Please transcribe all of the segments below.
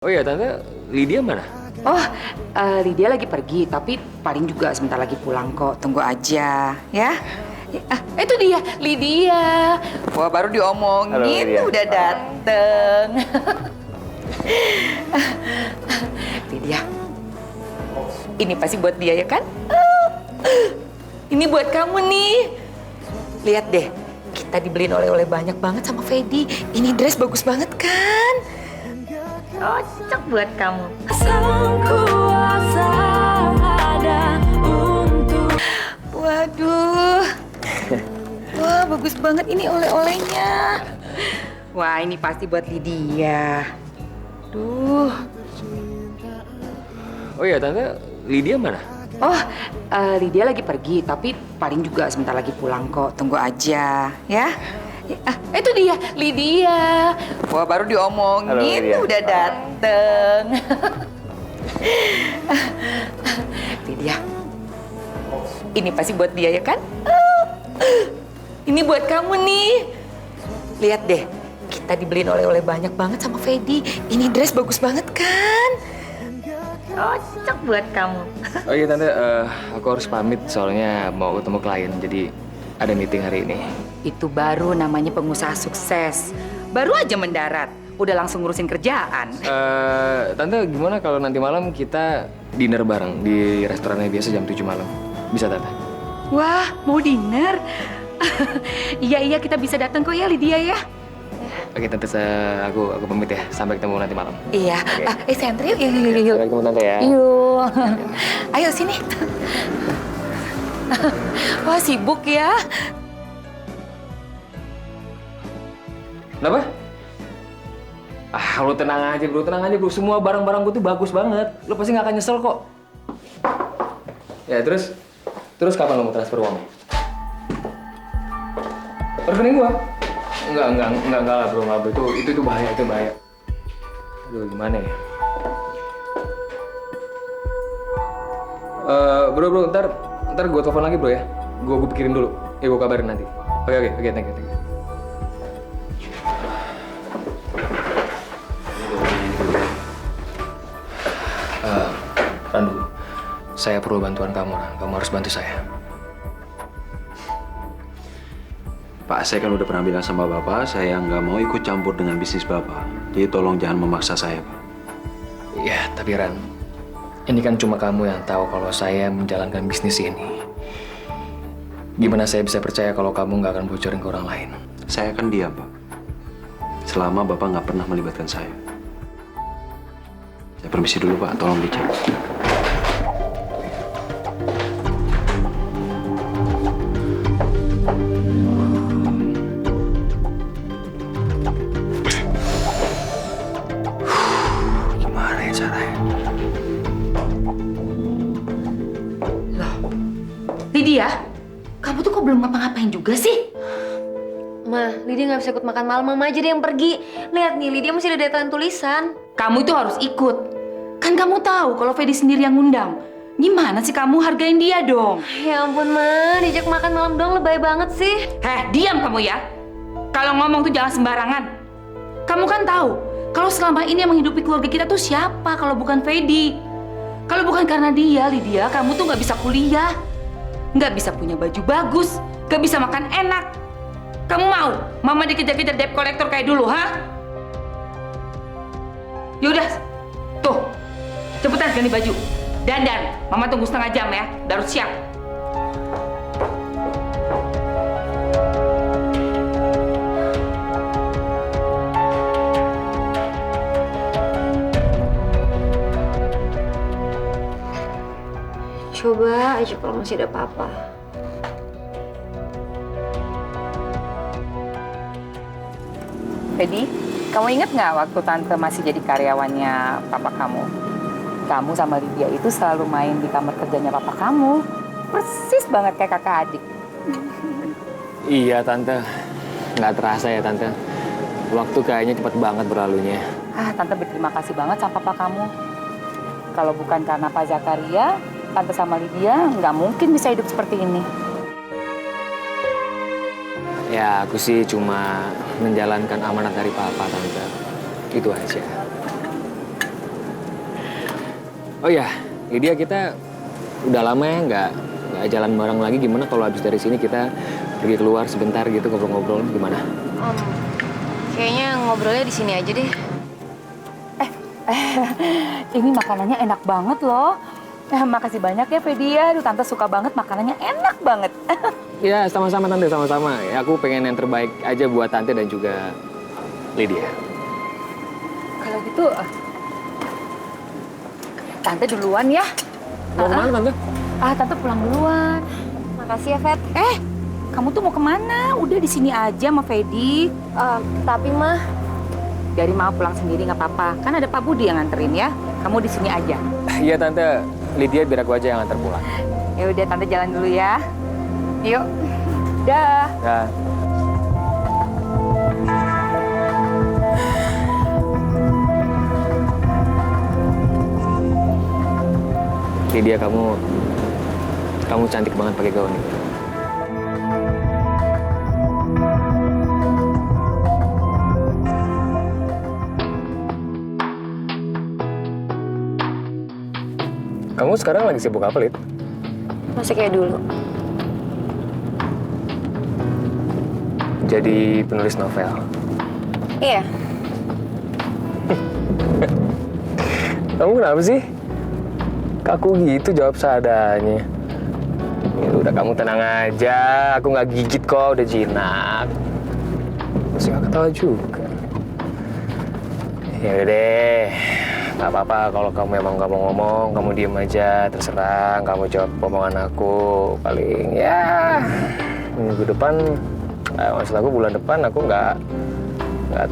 Oh iya, Tante, Lydia mana? Oh, Lydia lagi pergi, tapi paling juga sebentar lagi pulang kok. Tunggu aja, ya. Itu dia, Lydia. Wah, baru Halo, diomongin, Lydia. udah dateng. Lydia, ini pasti buat dia ya kan? Ini buat kamu nih. Lihat deh, kita dibeliin oleh-oleh banyak banget sama Fedi. Ini dress bagus banget kan? Cocok buat kamu. Waduh. Wah, bagus banget ini oleh-olehnya. Wah, ini pasti buat Lydia. Duh. Oh iya, Tante, Lydia mana? Oh, Lydia lagi pergi, tapi paling juga sebentar lagi pulang kok. Tunggu aja, ya. Itu dia, Lydia. Wah, baru diomongin, Halo, Lydia. udah dateng. Lydia, ini pasti buat dia ya kan? Ini buat kamu nih. Lihat deh, kita dibeliin oleh-oleh banyak banget sama Fedi. Ini dress bagus banget kan? Cocok buat kamu. Oh iya, Tante, aku harus pamit soalnya mau ketemu klien, jadi ada meeting hari ini. Itu baru namanya pengusaha sukses. Baru aja mendarat, udah langsung ngurusin kerjaan. Tante, gimana kalau nanti malam kita dinner bareng di restorannya biasa jam 7 malam? Bisa, Tante? Wah, mau dinner? Iya, kita bisa datang kok ya, Lydia ya. Oke, Tante, aku pamit ya. Sampai ketemu nanti malam. Iya. Oke. Sentri yuk. Sampai ketemu, Tante ya. Yuk. Ayo sini. Wah, sibuk ya. Kenapa? Lu tenang aja bro. Semua barang-barang gue tuh bagus banget. Lu pasti nggak akan nyesel kok. Ya terus kapan lo mau transfer uangnya? Rekening gua? Enggak lah bro, nggak bro. Itu bahaya. Aduh, gimana ya? Bro, ntar gue telepon lagi bro ya. Gue pikirin dulu. Ya gue kabarin nanti. Oke, thank you. Randu, saya perlu bantuan kamu, Ran. Kamu harus bantu saya. Pak, saya kan udah pernah bilang sama Bapak, saya nggak mau ikut campur dengan bisnis Bapak. Jadi tolong jangan memaksa saya, Pak. Ya, tapi Ran, ini kan cuma kamu yang tahu kalau saya menjalankan bisnis ini. Gimana saya bisa percaya kalau kamu nggak akan bocorin ke orang lain? Saya akan diam, Pak. Selama Bapak nggak pernah melibatkan saya. Saya permisi dulu, Pak. Tolong dicek. Gimana ya caranya? Loh, Lydia, kamu tuh kok belum ngapa-ngapain juga sih? Ma, Lydia nggak bisa ikut makan malam, Mama aja deh yang pergi. Lihat nih, Lydia masih ada deadline tulisan. Kamu itu harus ikut. Kan kamu tahu kalau Fedi sendiri yang ngundang. Gimana sih kamu hargain dia dong? Ya ampun, Ma, diajak makan malam doang lebay banget sih. Diam kamu ya. Kalau ngomong tuh jangan sembarangan. Kamu kan tahu, kalau selama ini yang menghidupi keluarga kita tuh siapa kalau bukan Fedi? Kalau bukan karena dia, Lydia, kamu tuh nggak bisa kuliah. Nggak bisa punya baju bagus, nggak bisa makan enak. Kamu mau Mama dikejar-kejar debt collector kayak dulu, ha? Yaudah, tuh, cepetan ganti baju. Dandan, Mama tunggu setengah jam ya, baru siap. Coba aja kalau masih ada papa. Fedi, kamu ingat nggak waktu Tante masih jadi karyawannya papa kamu? Kamu sama Lydia itu selalu main di kamar kerjanya papa kamu. Persis banget kayak kakak adik. Iya, Tante. Nggak terasa ya, Tante. Waktu kayaknya cepat banget berlalunya. Tante berterima kasih banget sama papa kamu. Kalau bukan karena Pak Zakaria, Tante sama Lydia nggak mungkin bisa hidup seperti ini. Ya, aku sih cuma menjalankan amanat dari Papa, Tante. Itu aja. Oh ya, Lydia, kita udah lama ya nggak jalan bareng lagi. Gimana kalau habis dari sini kita pergi keluar sebentar gitu ngobrol-ngobrol, gimana? Kayaknya ngobrolnya di sini aja deh. Ini makanannya enak banget loh. Makasih banyak ya Fedi ya. Aduh, Tante suka banget makanannya enak banget. Ya, sama-sama Tante, sama-sama. Ya, aku pengen yang terbaik aja buat Tante dan juga Lydia. Kalau gitu, Tante duluan ya. Mau kemana Tante? Tante pulang duluan. Makasih ya, Fet. Kamu tuh mau kemana? Udah di sini aja sama Fedi. Tapi Mah, Dari mau pulang sendiri nggak apa-apa. Kan ada Pak Budi yang nganterin ya. Kamu di sini aja. Iya Tante, Lydia biar aku aja yang antar pulang. Ya udah Tante jalan dulu ya. Yuk. Dah. Ya. Lydia, kamu cantik banget pakai gaun ini. Kamu sekarang lagi sibuk apa, Lid? masih kayak dulu. Jadi penulis novel. Iya. Kamu kenapa sih? Kaku gitu jawab seadanya. Ya udah, kamu tenang aja, aku nggak gigit kok, udah jinak. Masih nggak ketawa juga. Ya udah deh, nggak apa-apa kalau kamu emang nggak mau ngomong, kamu diem aja, terserah. Kamu jawab omongan aku, paling ya minggu depan, maksud aku bulan depan aku nggak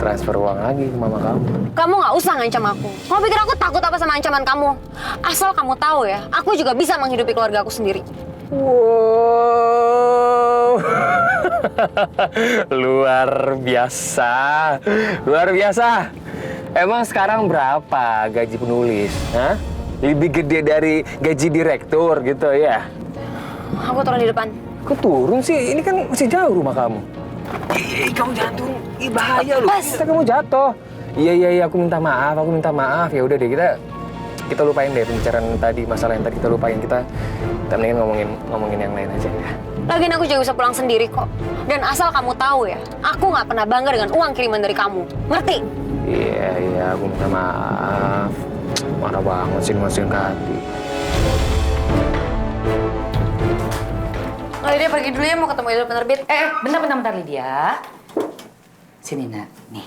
transfer uang lagi ke mama kamu. Kamu nggak usah ngancam aku. Kamu pikir aku takut apa sama ancaman kamu? Asal kamu tahu ya, aku juga bisa menghidupi keluarga aku sendiri. Wow, luar biasa, luar biasa. Emang sekarang berapa gaji penulis? Hah? Lebih gede dari gaji direktur gitu ya? Aku turun di depan. Kok turun sih? Ini kan masih jauh rumah kamu. Kamu jangan turun. Bahaya loh. Kita kamu jatuh. Iya, aku minta maaf. Ya udah deh, kita lupain deh pembicaraan tadi, masalah yang tadi kita lupain. Kita mendingan ngomongin yang lain aja ya. Lagian aku juga bisa pulang sendiri kok. Dan asal kamu tahu ya, aku nggak pernah bangga dengan uang kiriman dari kamu. Ngerti? Iya, aku minta maaf. Marah banget sih dimasukin ke hati. Lydia pergi dulu ya, mau ketemu Idul penerbit. Bentar Lydia. Sini nak, nih.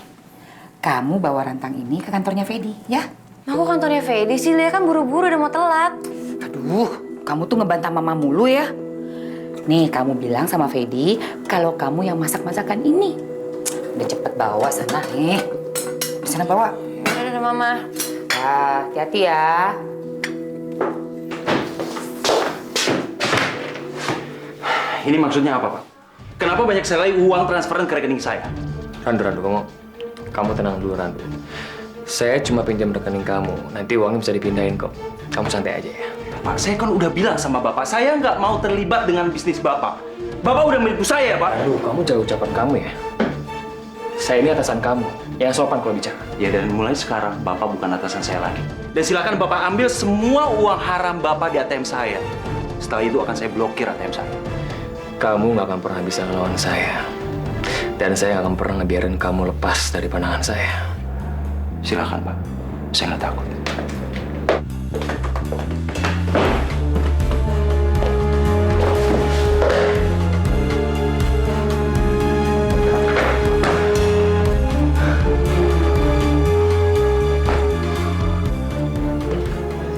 Kamu bawa rantang ini ke kantornya Fedi, ya? Aku kantornya Fedi sih, Lydia kan buru-buru udah mau telat. Aduh, kamu tuh ngebantah mama mulu ya. Nih, kamu bilang sama Fedi kalau kamu yang masak-masakan ini. Udah cepet bawa sana, nih. Di sana bawa. Udah, Mama. Ya, hati-hati ya. Ini maksudnya apa, Pak? Kenapa banyak sekali uang transferan ke rekening saya? Randu, kamu tenang dulu, Randu. Saya cuma pinjam rekening kamu. Nanti uangnya bisa dipindahin kok. Kamu santai aja ya. Pak, saya kan udah bilang sama Bapak, saya nggak mau terlibat dengan bisnis Bapak. Bapak udah menipu saya, Pak. Aduh, kamu jaga ucapan kamu ya. Saya ini atasan kamu, yang sopan kalau bicara. Ya, dan mulai sekarang Bapak bukan atasan saya lagi. Dan silakan Bapak ambil semua uang haram Bapak di ATM saya. Setelah itu akan saya blokir ATM saya. Kamu nggak akan pernah bisa ngelawan saya. Dan saya nggak akan pernah ngebiarin kamu lepas dari pandangan saya. Silakan, Pak. Saya nggak takut.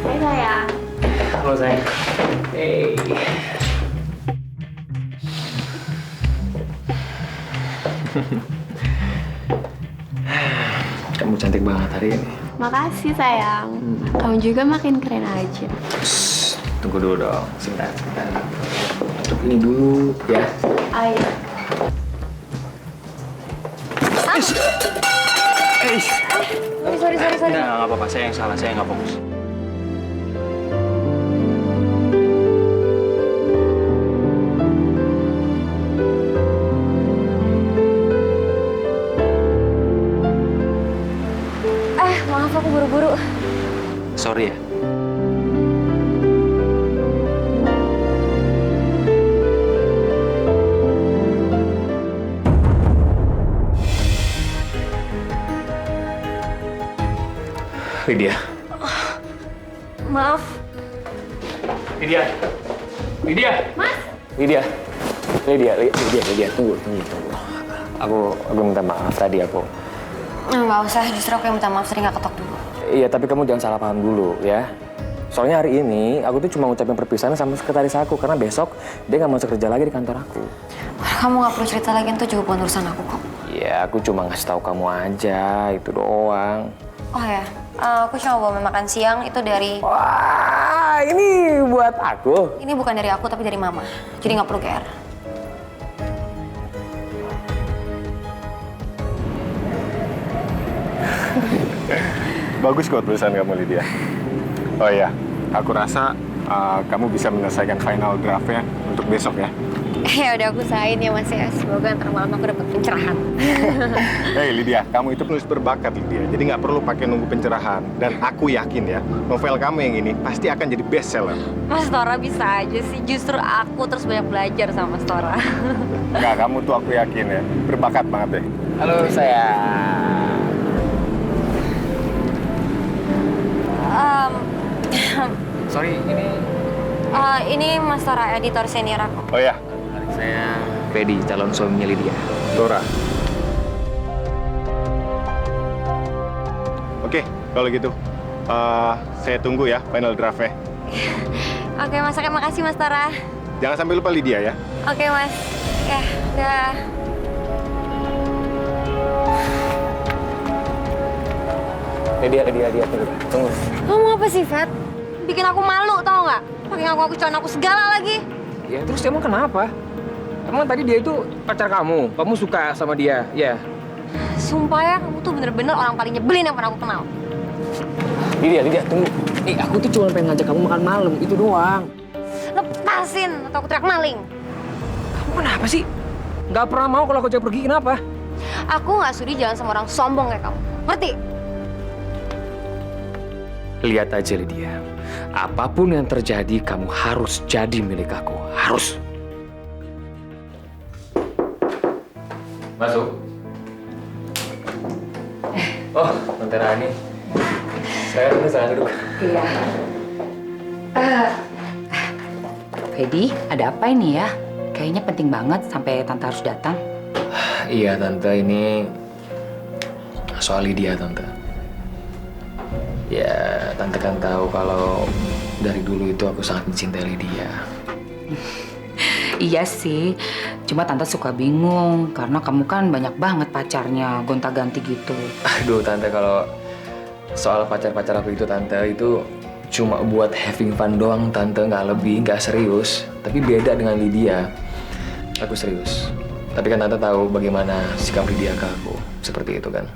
Hai sayang. Halo sayang. Hey. Kamu cantik banget hari ini. Makasih sayang. Kamu juga makin keren aja. Shh, tunggu dulu dong. Sebentar. Tutup ini dulu ya. Ayo. Sorry. Nggak apa-apa. Saya yang salah. Saya nggak fokus. Maaf aku buru-buru. Sorry ya. Lydia. Maaf. Lydia. Lydia. Mas. Lydia. Lydia, tunggu. Aku minta maaf tadi aku. Nggak usah, justru aku yang minta maaf sering nggak ketok dulu. Iya, tapi kamu jangan salah paham dulu ya. Soalnya hari ini aku tuh cuma ngucapin perpisahan sama sekretaris aku karena besok dia nggak masuk kerja lagi di kantor aku. Kamu nggak perlu cerita lagi, itu juga bukan urusan aku kok. Iya, aku cuma ngasih tahu kamu aja, itu doang. Oh ya, aku cuma bawa makan siang itu dari... Wah, ini buat aku. Ini bukan dari aku, tapi dari mama. Jadi nggak perlu GR. Bagus kok tulisan kamu, Lydia. Oh iya, aku rasa kamu bisa menyelesaikan final draftnya untuk besok ya. Ya udah, aku usahain ya Mas ya. Semoga ntar malam aku dapat pencerahan. Hei Lydia, kamu itu penulis berbakat Lydia. Jadi nggak perlu pakai nunggu pencerahan. Dan aku yakin ya, novel kamu yang ini pasti akan jadi bestseller. Mas Tora bisa aja sih. Justru aku terus banyak belajar sama Mas Tora. Nggak, kamu tuh aku yakin ya, berbakat banget deh. Halo sayang. Sorry, Ini Mas Tora, editor senior aku. Oh ya, saya Fedi, calon suaminya Lydia. Dora. Oke, kalau gitu saya tunggu ya final draftnya. Oke Mas, makasih Mas Tora. Jangan sampai lupa Lydia ya. Oke Mas. Ya, udah. Lydia, tunggu. Kamu apa sih, Fat? Bikin aku malu, tau nggak? Pakai ngaku-ngaku calon aku segala lagi. Ya terus emang kenapa? Emang tadi dia itu pacar kamu suka sama dia, ya? Sumpah ya, kamu tuh bener-bener orang paling nyebelin yang pernah aku kenal. Lydia, tunggu. Aku tuh cuma pengen ngajak kamu makan malam, itu doang. Lepasin, atau aku teriak maling. Kamu kenapa sih? Nggak pernah mau kalau aku ajak pergi, kenapa? Aku nggak sudi jalan sama orang sombong kayak kamu. Ngerti? Lihat aja Lydia, apapun yang terjadi kamu harus jadi milik aku, harus. Masuk. Oh, Tante Rani. Saya duduk. Iya. Fedi, ada apa ini ya? Kayaknya penting banget sampai Tante harus datang. Iya Tante, ini soal Lydia Tante. Ya, Tante kan tahu kalau dari dulu itu aku sangat mencintai Lydia. Iya sih, cuma Tante suka bingung karena kamu kan banyak banget pacarnya, gonta-ganti gitu. Aduh Tante, kalau soal pacar-pacar aku itu Tante, itu cuma buat having fun doang Tante, nggak lebih, nggak serius. Tapi beda dengan Lydia, aku serius. Tapi kan Tante tahu bagaimana sikap Lydia ke aku, seperti itu kan.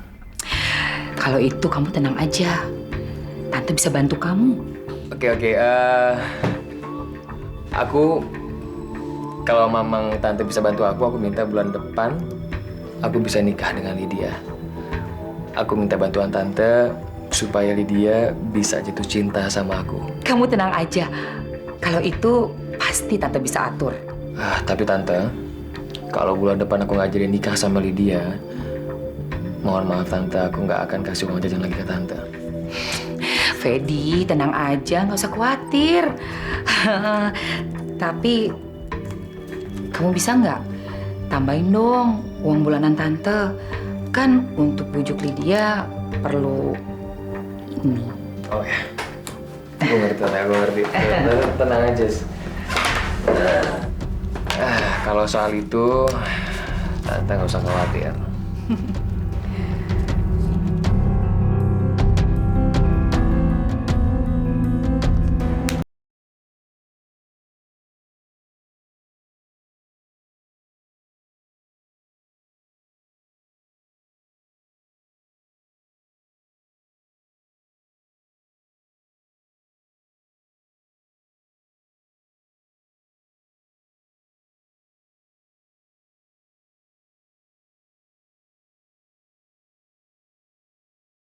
Kalau itu kamu tenang aja, Tante bisa bantu kamu. Oke, aku kalau memang Tante bisa bantu aku minta bulan depan aku bisa nikah dengan Lydia. Aku minta bantuan Tante supaya Lydia bisa jatuh cinta sama aku. Kamu tenang aja, kalau itu pasti Tante bisa atur. Tapi Tante, kalau bulan depan aku nggak jadi nikah sama Lydia, mohon maaf Tante, aku nggak akan kasih uang jajan lagi ke Tante. Fedi, tenang aja, nggak usah khawatir. Tapi kamu bisa nggak tambahin dong uang bulanan Tante? Kan untuk bujuk Lydia perlu ini. Oh ya, aku ngerti Tante, aku ngerti. Tenang aja. Kalau soal itu Tante nggak usah khawatir.